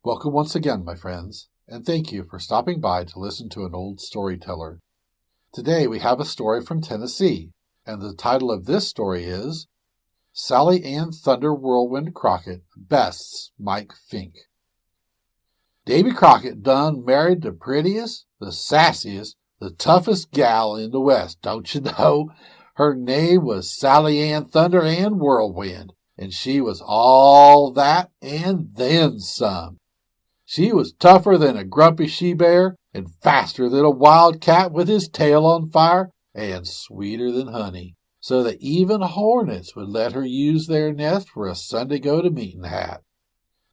Welcome once again, my friends, and thank you for stopping by to listen to an old storyteller. Today we have a story from Tennessee, and the title of this story is Sally Ann Thunder Whirlwind Crockett Bests Mike Fink. Davy Crockett done married the prettiest, the sassiest, the toughest gal in the West, don't you know? Her name was Sally Ann Thunder Ann Whirlwind, and she was all that and then some. She was tougher than a grumpy she-bear and faster than a wildcat with his tail on fire and sweeter than honey, so that even hornets would let her use their nest for a Sunday go-to-meeting hat.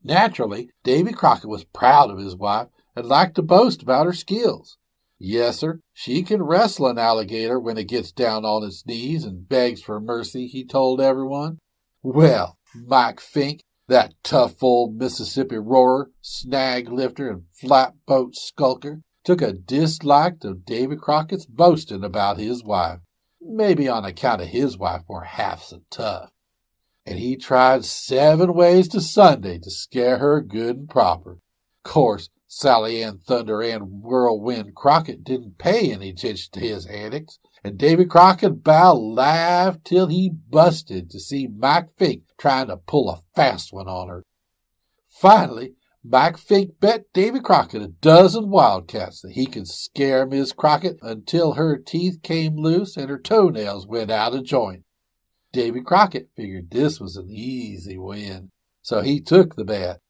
Naturally, Davy Crockett was proud of his wife and liked to boast about her skills. Yes, sir, she can wrestle an alligator when it gets down on its knees and begs for mercy, he told everyone. Well, Mike Fink, that tough old Mississippi roarer, snag lifter, and flatboat skulker, took a dislike to Davy Crockett's boasting about his wife, maybe on account of his wife were half so tough. And he tried 7 ways to Sunday to scare her good and proper. Course, Sally Ann Thunder Ann Whirlwind Crockett didn't pay any attention to his antics, and Davy Crockett bow laughed till he busted to see Mike Fink trying to pull a fast one on her. Finally, Mike Fink bet Davy Crockett a dozen wildcats that he could scare Miss Crockett until her teeth came loose and her toenails went out of joint. Davy Crockett figured this was an easy win, so he took the bet.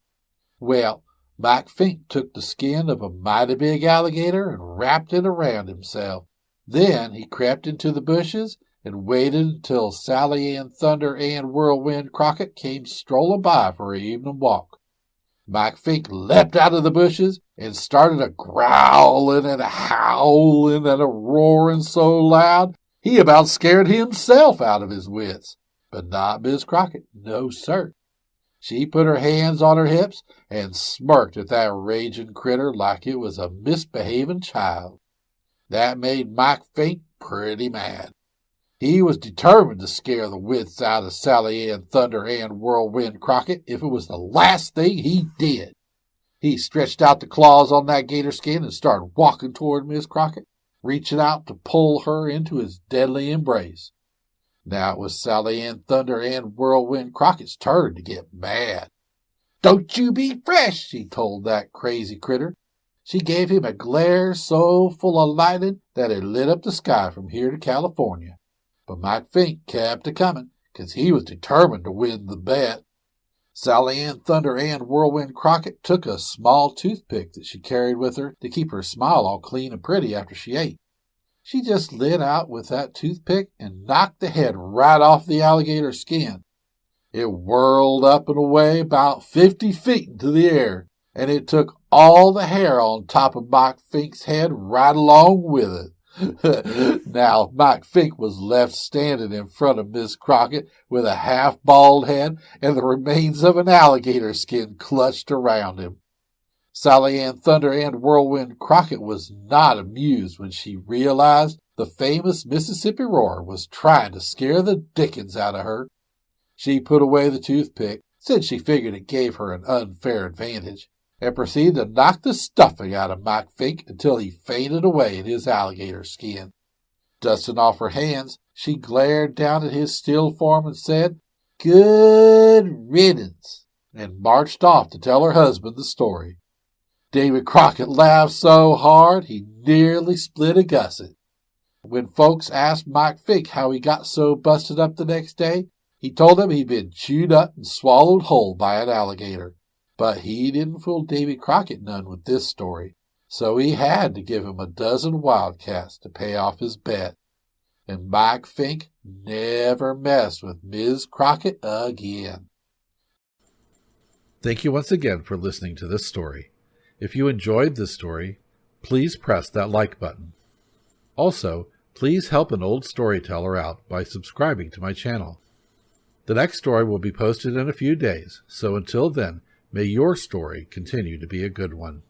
Well, Mike Fink took the skin of a mighty big alligator and wrapped it around himself. Then he crept into the bushes and waited until Sally Ann Thunder Ann Whirlwind Crockett came strolling by for her evening walk. Mike Fink leapt out of the bushes and started a growling and a howling and a roaring so loud he about scared himself out of his wits. But not Miss Crockett, no sir. She put her hands on her hips and smirked at that raging critter like it was a misbehaving child. That made Mike Fink pretty mad. He was determined to scare the wits out of Sally Ann Thunder Ann Whirlwind Crockett if it was the last thing he did. He stretched out the claws on that gator skin and started walking toward Miss Crockett, reaching out to pull her into his deadly embrace. Now it was Sally Ann Thunder Ann Whirlwind Crockett's turn to get mad. "Don't you be fresh," she told that crazy critter. She gave him a glare so full of lightning that it lit up the sky from here to California. But Mike Fink kept a-coming, 'cause he was determined to win the bet. Sally Ann Thunder Ann Whirlwind Crockett took a small toothpick that she carried with her to keep her smile all clean and pretty after she ate. She just lit out with that toothpick and knocked the head right off the alligator's skin. It whirled up and away about 50 feet into the air, and it took all the hair on top of Mike Fink's head right along with it. Now Mike Fink was left standing in front of Miss Crockett with a half-bald head and the remains of an alligator skin clutched around him. Sally Ann Thunder Ann Whirlwind Crockett was not amused when she realized the famous Mississippi roarer was trying to scare the dickens out of her. She put away the toothpick, since she figured it gave her an unfair advantage, and proceeded to knock the stuffing out of Mike Fink until he fainted away in his alligator skin. Dusting off her hands, she glared down at his still form and said, "Good riddance," and marched off to tell her husband the story. Davy Crockett laughed so hard he nearly split a gusset. When folks asked Mike Fink how he got so busted up the next day, he told them he'd been chewed up and swallowed whole by an alligator. But he didn't fool Davy Crockett none with this story, so he had to give him a dozen wildcats to pay off his bet. And Mike Fink never messed with Miss Crockett again. Thank you once again for listening to this story. If you enjoyed this story, please press that like button. Also, please help an old storyteller out by subscribing to my channel. The next story will be posted in a few days, so until then, may your story continue to be a good one.